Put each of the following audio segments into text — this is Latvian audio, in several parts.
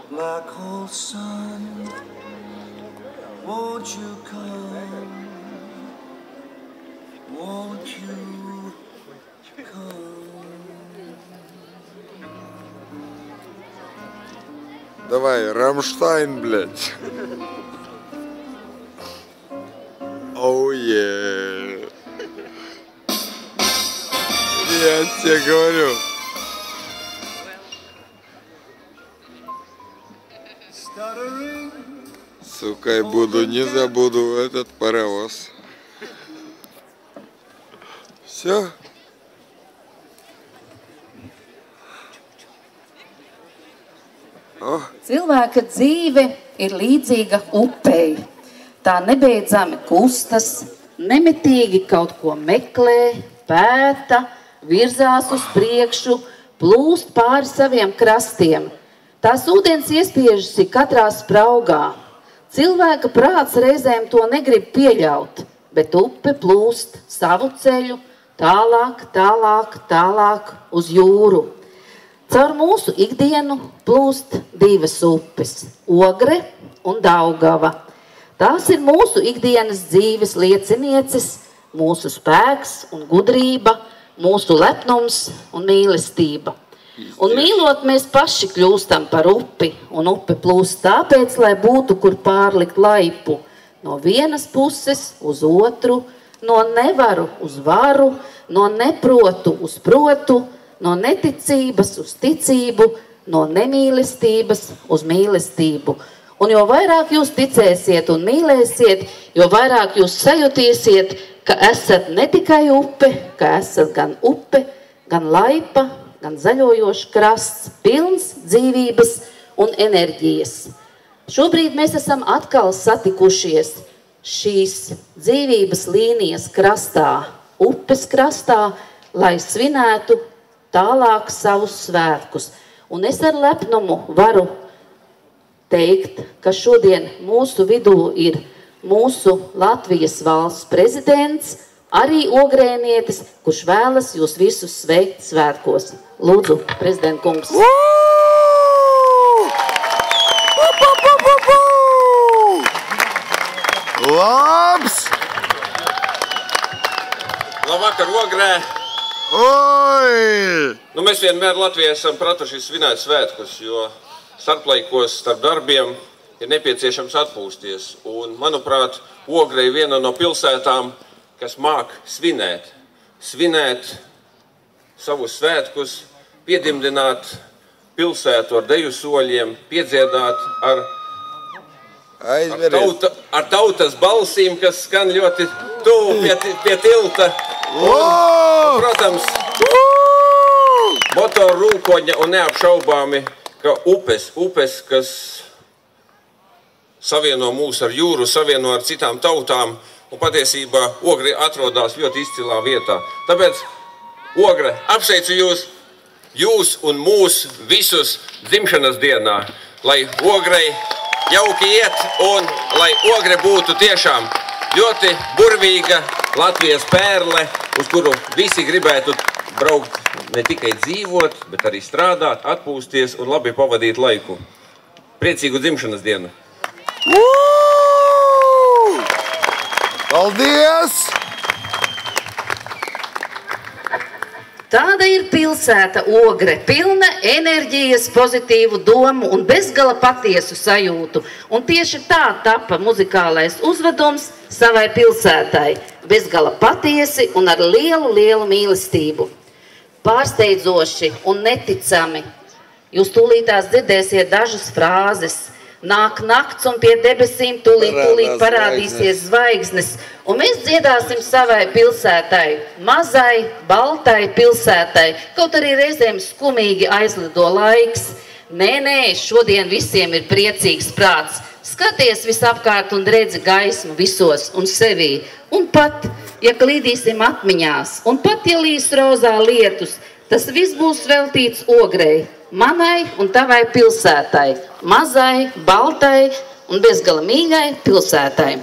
Black hole sun, won't you come? Won't you come? Давай, Рамштайн, блядь. Оу, е. Я тебе говорю. Сука, буду, не забуду этот паровоз. Все. Cilvēka dzīve ir līdzīga upei. Tā nebeidzami kustas, nemitīgi kaut ko meklē, pēta, virzās uz priekšu, plūst pāri saviem krastiem. Tās ūdens iespiežas ir katrā spraugā. Cilvēka prāts reizēm to negrib pieļaut, bet upe plūst savu ceļu tālāk, tālāk, tālāk uz jūru. Caur mūsu ikdienu plūst divas upes – Ogre un Daugava. Tās ir mūsu ikdienas dzīves liecinieces, mūsu spēks un gudrība, mūsu lepnums un mīlestība. Un mīlot mēs paši kļūstam par upi, un upe plūst tāpēc, lai būtu, kur pārlikt laipu. No vienas puses uz otru, no nevaru uz varu, no neprotu uz protu, no neticības uz ticību, no nemīlestības uz mīlestību. Un jo vairāk jūs ticēsiet un mīlēsiet, jo vairāk jūs sajutīsiet, ka esat ne tikai upe, ka esat gan upe, gan laipa, gan zaļojošs krasts, pilns dzīvības un enerģijas. Šobrīd mēs esam atkal satikušies šīs dzīvības līnijas krastā, upes krastā, lai svinētu tālāk savus svētkus. Un es ar lepnumu varu teikt, ka šodien mūsu vidū ir mūsu Latvijas valsts prezidents, arī ogrēnietis, kurš vēlas jūs visus sveikt svētkos. Lūdzu, prezident kungs. Labs! Labvakar, Ogrē! Oi! Nu, mēs vienmēr Latvijā esam pratuši svinēt svētkus, jo starplaikos starp darbiem ir nepieciešams atpūsties. Un, manuprāt, Ogre ir viena no pilsētām, kas māk svinēt. Svinēt savus svētkus, piedimdināt pilsētu ar deju soļiem, piedziedāt ar tautas balsīm, kas skan ļoti tuvu pie tilta. Un, protams, motoru rūkoņa un neapšaubāmi, ka upes, kas savieno mūs ar jūru, savieno ar citām tautām, un patiesībā Ogre atrodas ļoti izcilā vietā. Tāpēc, Ogre, apsveicu jūs un mūs visus dzimšanas dienā, lai Ogrei jauki iet un lai Ogre būtu tiešām ļoti burvīga Latvijas pērle, uz kuru visi gribētu braukt ne tikai dzīvot, bet arī strādāt, atpūsties un labi pavadīt laiku. Priecīgu dzimšanas dienu! Paldies! Tāda ir pilsēta Ogre, pilna enerģijas, pozitīvu domu un bezgala patiesu sajūtu. Un tieši tā tapa muzikālais uzvedums savai pilsētai. Bezgala patiesi un ar lielu, lielu mīlestību. Pārsteidzoši un neticami. Jūs tūlītās dzirdēsiet dažas frāzes. Nāk nakts un pie debesīm tūlīt parādīsies zvaigznes. Un mēs dziedāsim savai pilsētai, mazai, baltai pilsētai, kaut arī reizēm skumīgi aizlido laiks. Nē, šodien visiem ir priecīgs prāts. Skaties visapkārt un redzi gaismu visos un sevī. Un pat, ja klīdīsim atmiņās, un pat, ja līs rozā lietus, tas viss būs veltīts Ogrei, manai un tavai pilsētai, mazai, baltai un bezgala mīļai pilsētai.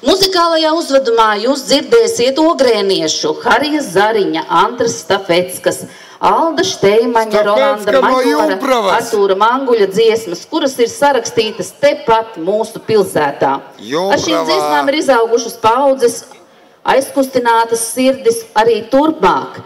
Muzikālajā uzvedumā jūs dzirdēsiet ogrēniešu Harija Zariņa, Antras Stafeckas, Alda Šteimaņa, Tāpēc, Rolanda ka no Maņora, Jūbravas. Artūra Manguļa dziesmas, kuras ir sarakstītas tepat mūsu pilsētā. Jūbravā. Ar šīm dziesmām ir izaugušas paudzes, aizkustinātas sirdis arī turpmāk.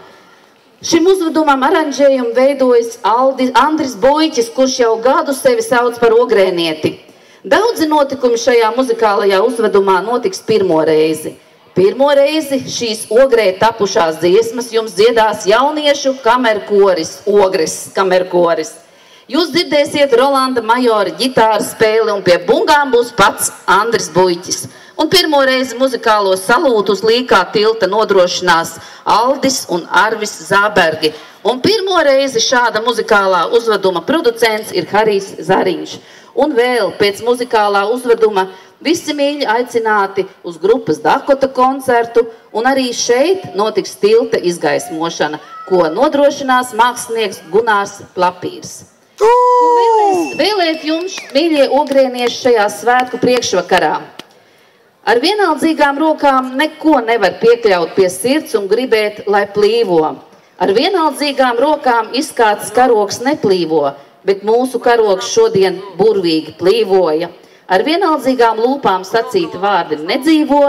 Šim uzvedumam aranžējumu veidojas Andris Boiķis, kurš jau gadu sevi sauc par ogrēnieti. Daudzi notikumi šajā muzikālajā uzvedumā notiks pirmo reizi. Pirmo reizi šīs ogrē tapušās dziesmas jums dziedās jauniešu kamerkoris, Ogres kamerkoris. Jūs dzirdēsiet Rolanda Majora ģitāru spēli un pie bungām būs pats Andris Buiķis. Un pirmo reizi muzikālo salūtu uz Līkā tilta nodrošinās Aldis un Arvis Zābergi. Un pirmo reizi šāda muzikālā uzveduma producents ir Harijs Zariņš. Un vēl pēc muzikālā uzveduma visi mīļi aicināti uz grupas Dakota koncertu, un arī šeit notiks tilta izgaismošana, ko nodrošinās mākslinieks Gunārs Plapīrs. Vēlēt jums, mīļie ogrēnieši, šajā svētku priekšvakarā. Ar vienaldzīgām rokām neko nevar piekļaut pie sirds un gribēt, lai plīvo. Ar vienaldzīgām rokām izkāds karogs neplīvo, bet mūsu karogs šodien burvīgi plīvoja. Ar vienaldzīgām lūpām sacīti vārdi nedzīvo,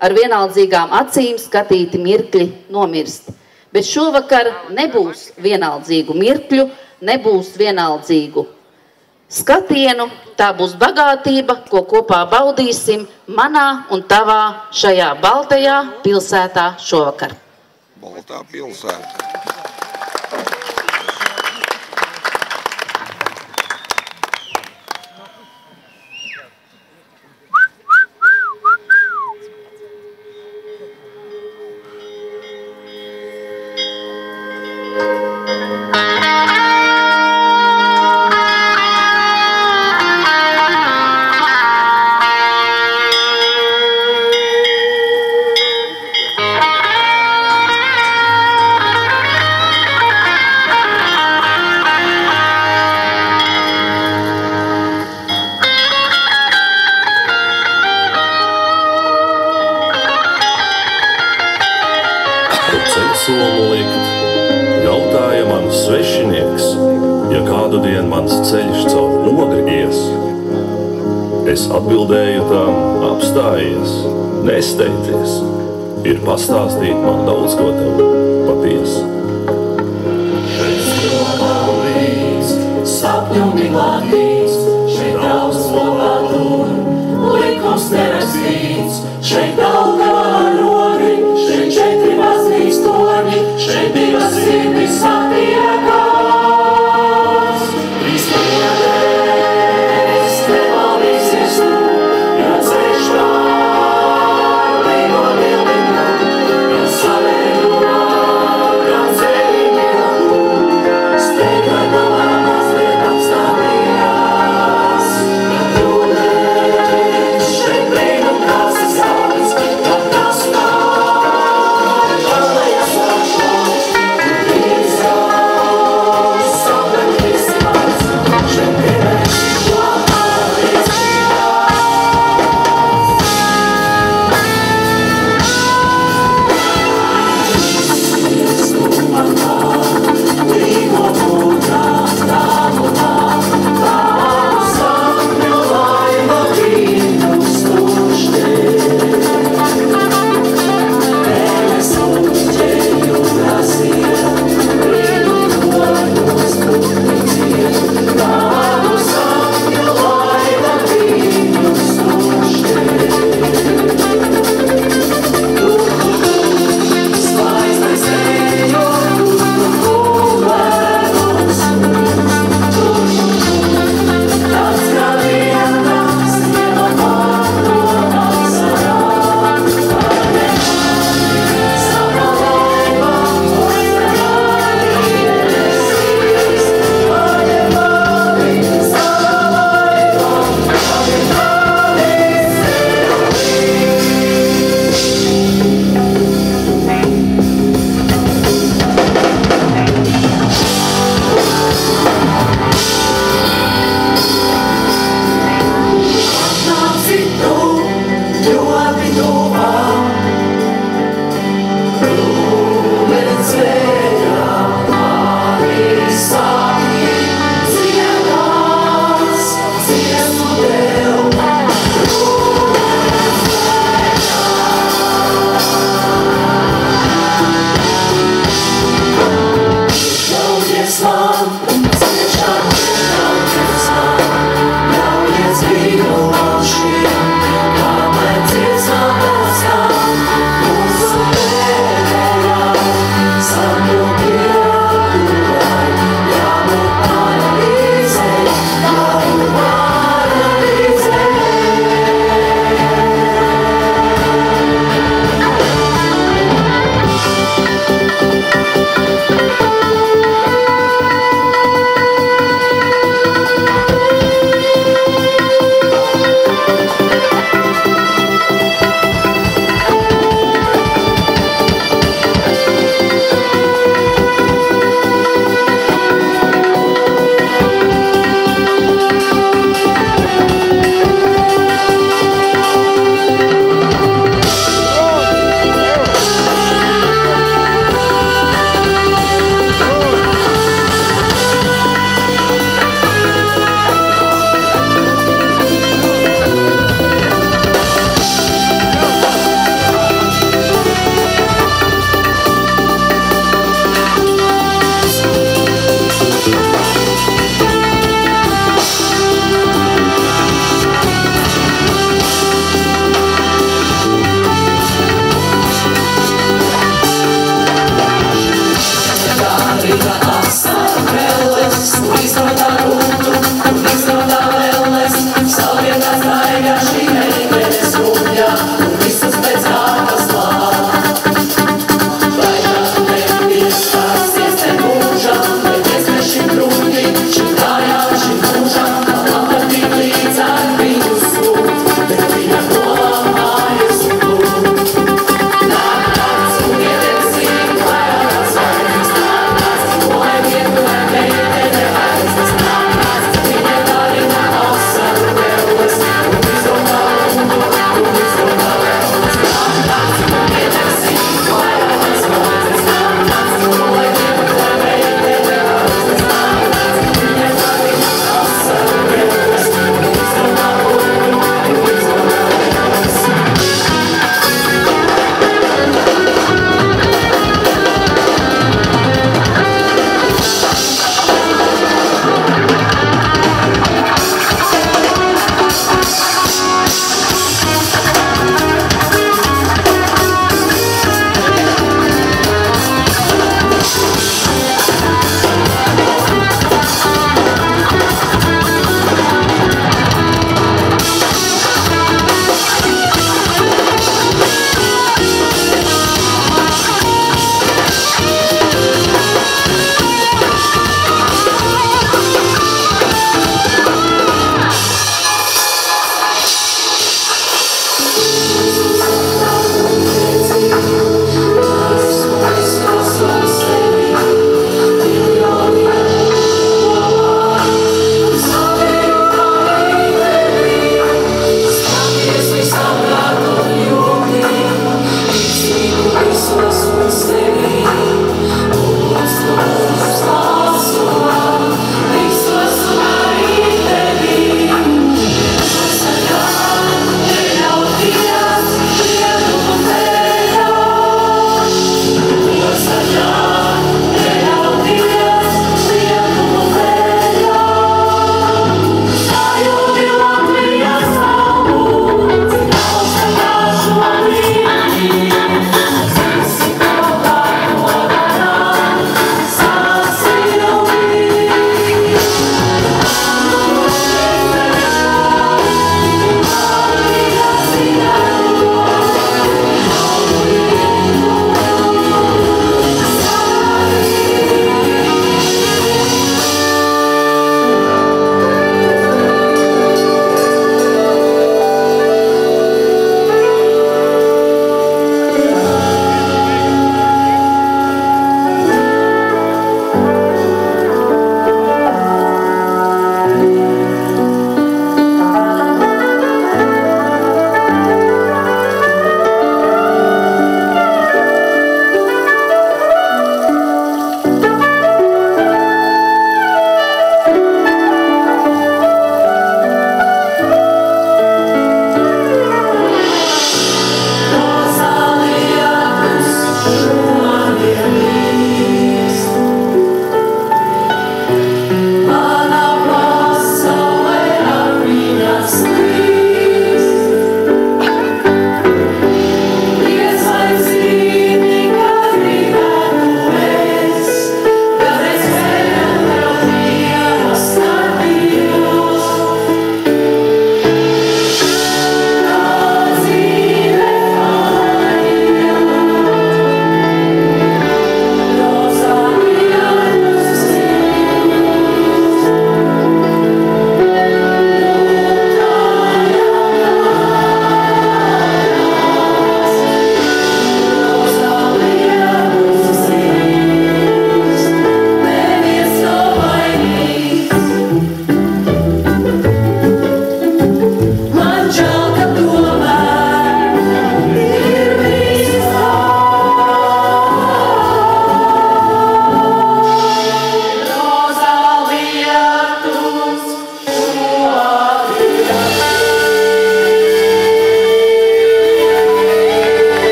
ar vienaldzīgām acīm skatīti mirkļi nomirst. Bet šovakar nebūs vienaldzīgu mirkļu, nebūs vienaldzīgu skatienu, tā būs bagātība, ko kopā baudīsim manā un tavā šajā baltajā pilsētā šovakar. Baltā pilsēta. Solu likt, jautāja man svešinieks, ja kādu dienu mans ceļš caur Ogri ies. Es atbildēju tām, apstājies, nesteidzies, ir pastāstīt man daudz ko tev patiesi. Šeit strokā līdz, sapņu miglātīts, šeit daudz slopā tur, likums nerakstīts, šeit Daugavā rogi, šeit 4 baznīcas torņi, šeit 2 sirdis satiekās. Kristienes, te maldīsies tu, jo ceļš pārlīgo dildiņu, jo savēļumā, kā ceļiņi roku, steigai domā mazliet apstādījās. Kad rūdens šeit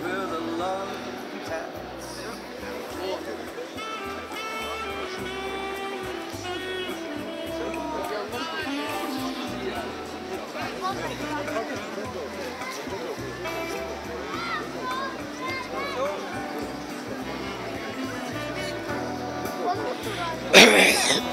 Where the love taps. Ой.